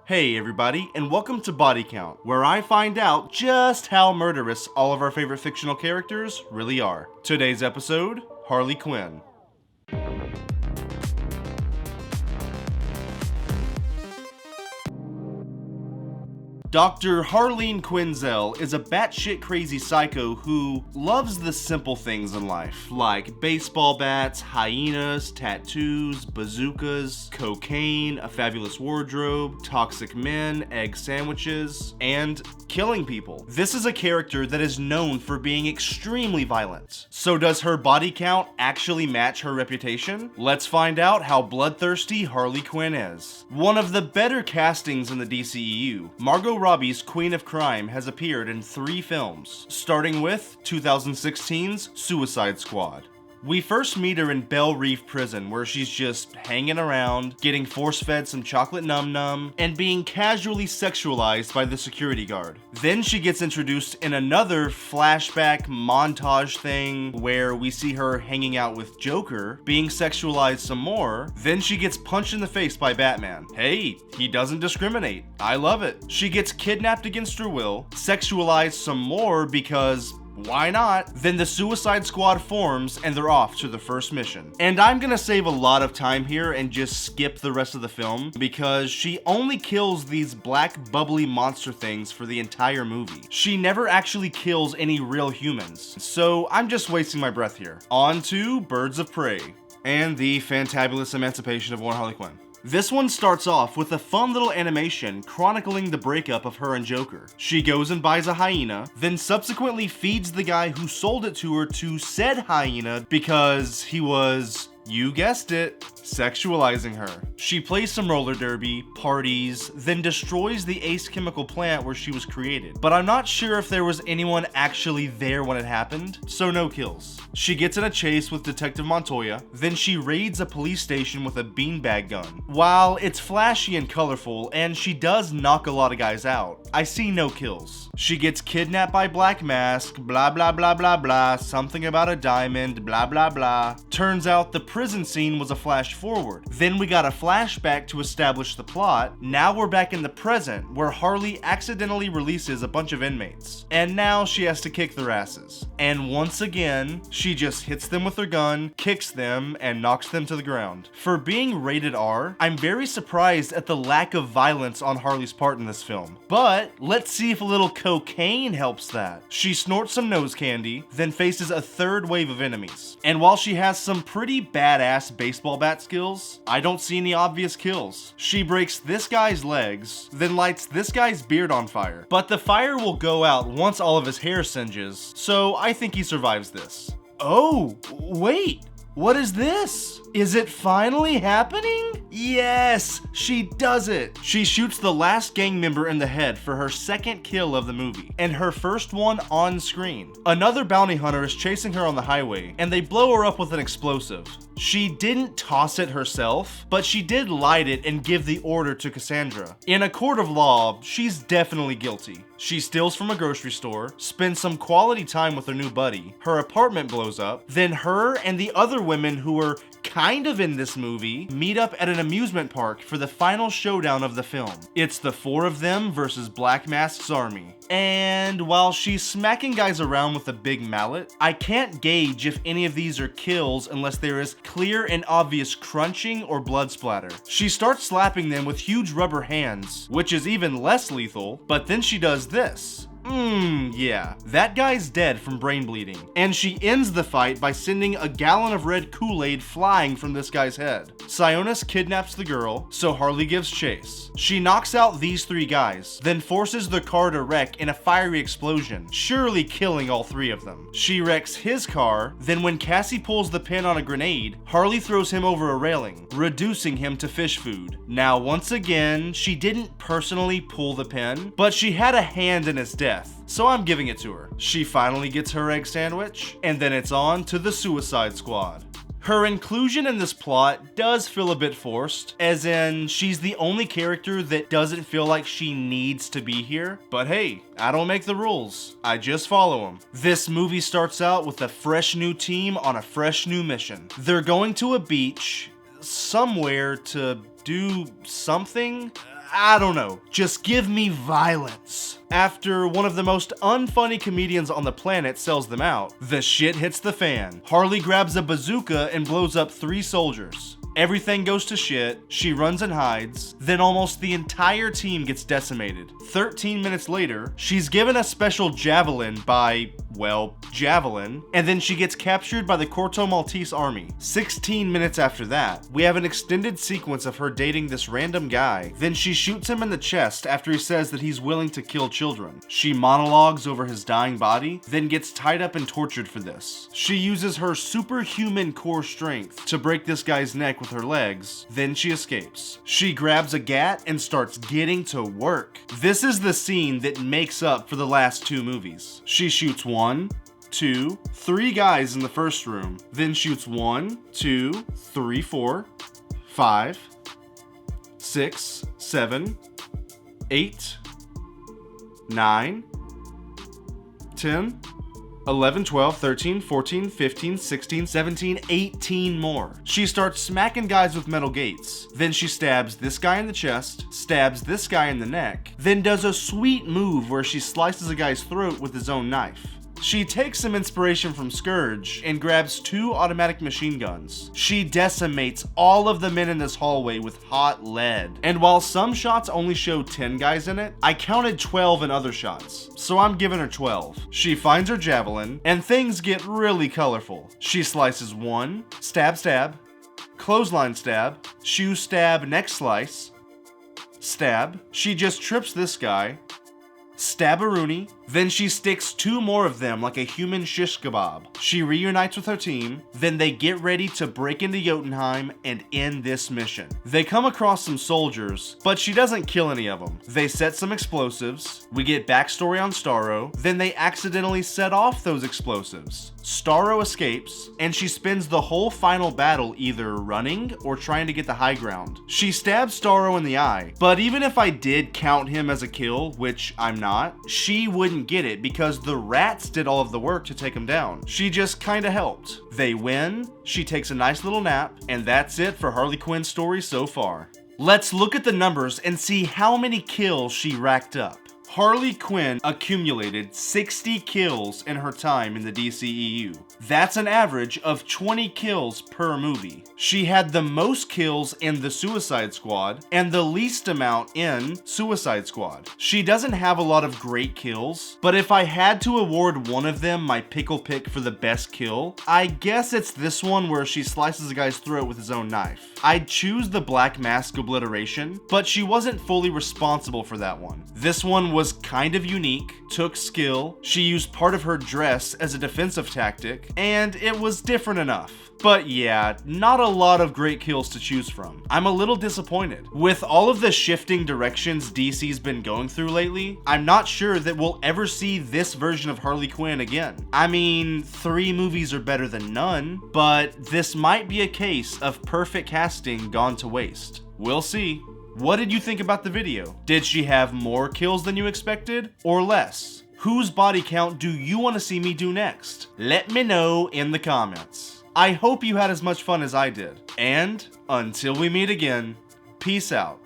Hey everybody, and welcome to Body Count, where I find out just how murderous all of our favorite fictional characters really are. Today's episode, Harley Quinn. Dr. Harleen Quinzel is a batshit crazy psycho who loves the simple things in life, like baseball bats, hyenas, tattoos, bazookas, cocaine, a fabulous wardrobe, toxic men, egg sandwiches, and killing people. This is a character that is known for being extremely violent. So does her body count actually match her reputation? Let's find out how bloodthirsty Harley Quinn is. One of the better castings in the DCEU, Margot Robbie's Queen of Crime has appeared in 3 films, starting with 2016's Suicide Squad. We first meet her in Belle Reve Prison, where she's just hanging around, getting force-fed some chocolate num-num, and being casually sexualized by the security guard. Then she gets introduced in another flashback montage thing where we see her hanging out with Joker, being sexualized some more. Then she gets punched in the face by Batman. Hey, he doesn't discriminate. I love it. She gets kidnapped against her will, sexualized some more because why not? Then the Suicide Squad forms and they're off to the first mission. And I'm gonna save a lot of time here and just skip the rest of the film because she only kills these black bubbly monster things for the entire movie. She never actually kills any real humans. So I'm just wasting my breath here. On to Birds of Prey and the fantabulous emancipation of one Harley Quinn. This one starts off with a fun little animation chronicling the breakup of her and Joker. She goes and buys a hyena, then subsequently feeds the guy who sold it to her to said hyena because he was, you guessed it, sexualizing her. She plays some roller derby, parties, then destroys the Ace chemical plant where she was created. But I'm not sure if there was anyone actually there when it happened, so no kills. She gets in a chase with Detective Montoya, then she raids a police station with a beanbag gun. While it's flashy and colorful, and she does knock a lot of guys out, I see no kills. She gets kidnapped by Black Mask, blah blah blah blah blah, something about a diamond, blah blah blah. Turns out the prison scene was a flash forward. Then we got a flashback to establish the plot. Now we're back in the present where Harley accidentally releases a bunch of inmates. And now she has to kick their asses. And once again, she just hits them with her gun, kicks them, and knocks them to the ground. For being rated R, I'm very surprised at the lack of violence on Harley's part in this film. But let's see if a little cocaine helps that. She snorts some nose candy, then faces a third wave of enemies. And while she has some pretty badass baseball bat skills, I don't see any obvious kills. She breaks this guy's legs, then lights this guy's beard on fire. But the fire will go out once all of his hair singes, so I think he survives this. Oh, wait, what is this? Is it finally happening? Yes, she does it. She shoots the last gang member in the head for her second kill of the movie, and her first one on screen. Another bounty hunter is chasing her on the highway, and they blow her up with an explosive. She didn't toss it herself, but she did light it and give the order to Cassandra. In a court of law, she's definitely guilty. She steals from a grocery store, spends some quality time with her new buddy, her apartment blows up, then her and the other women who were kind of in this movie meet up at an amusement park for the final showdown of the film. It's the 4 of them versus Black Mask's army. And while she's smacking guys around with a big mallet, I can't gauge if any of these are kills unless there is clear and obvious crunching or blood splatter. She starts slapping them with huge rubber hands, which is even less lethal, but then she does this. Yeah, that guy's dead from brain bleeding. And she ends the fight by sending a gallon of red Kool-Aid flying from this guy's head. Sionis kidnaps the girl, so Harley gives chase. She knocks out these 3 guys, then forces the car to wreck in a fiery explosion, surely killing all 3 of them. She wrecks his car, then when Cassie pulls the pin on a grenade, Harley throws him over a railing, reducing him to fish food. Now once again, she didn't personally pull the pin, but she had a hand in his death. So I'm giving it to her. She finally gets her egg sandwich, and then it's on to the Suicide Squad. Her inclusion in this plot does feel a bit forced, as in she's the only character that doesn't feel like she needs to be here. But hey, I don't make the rules, I just follow them. This movie starts out with a fresh new team on a fresh new mission. They're going to a beach somewhere to do something. I don't know, just give me violence. After one of the most unfunny comedians on the planet sells them out, the shit hits the fan. Harley grabs a bazooka and blows up 3 soldiers. Everything goes to shit, she runs and hides, then almost the entire team gets decimated. 13 minutes later, she's given a special javelin by, well, Javelin, and then she gets captured by the Corto Maltese army. 16 minutes after that, we have an extended sequence of her dating this random guy, then she shoots him in the chest after he says that he's willing to kill children. She monologues over his dying body, then gets tied up and tortured for this. She uses her superhuman core strength to break this guy's neck with her legs, then she escapes. She grabs a gat and starts getting to work. This is the scene that makes up for the last 2 movies. She shoots 1, 2, 3 guys in the first room, then shoots 1, 2, 3, 4, 5, 6, 7, 8, 9, 10, 11, 12, 13, 14, 15, 16, 17, 18 more. She starts smacking guys with metal gates. Then she stabs this guy in the chest, stabs this guy in the neck, then does a sweet move where she slices a guy's throat with his own knife. She takes some inspiration from Scourge and grabs 2 automatic machine guns. She decimates all of the men in this hallway with hot lead. And while some shots only show 10 guys in it, I counted 12 in other shots, so I'm giving her 12. She finds her javelin, and things get really colorful. She slices 1, stab stab, clothesline stab, shoe stab, neck slice, stab. She just trips this guy, stab-a-rooney, then she sticks 2 more of them like a human shish kebab. She reunites with her team, then they get ready to break into Jotunheim and end this mission. They come across some soldiers, but she doesn't kill any of them. They set some explosives, we get backstory on Starro, then they accidentally set off those explosives. Starro escapes, and she spends the whole final battle either running or trying to get the high ground. She stabs Starro in the eye, but even if I did count him as a kill, which I'm not, she wouldn't get it because the rats did all of the work to take him down. She just kinda helped. They win, she takes a nice little nap, and that's it for Harley Quinn's story so far. Let's look at the numbers and see how many kills she racked up. Harley Quinn accumulated 60 kills in her time in the DCEU. That's an average of 20 kills per movie. She had the most kills in the Suicide Squad and the least amount in Suicide Squad. She doesn't have a lot of great kills, but if I had to award one of them my pickle pick for the best kill, I guess it's this one where she slices a guy's throat with his own knife. I'd choose the Black Mask obliteration, but she wasn't fully responsible for that one. This one was kind of unique, took skill, she used part of her dress as a defensive tactic, and it was different enough. But yeah, not a lot of great kills to choose from. I'm a little disappointed. With all of the shifting directions DC's been going through lately, I'm not sure that we'll ever see this version of Harley Quinn again. I mean, 3 movies are better than none, but this might be a case of perfect casting gone to waste. We'll see. What did you think about the video? Did she have more kills than you expected, or less? Whose body count do you want to see me do next? Let me know in the comments. I hope you had as much fun as I did. And until we meet again, peace out.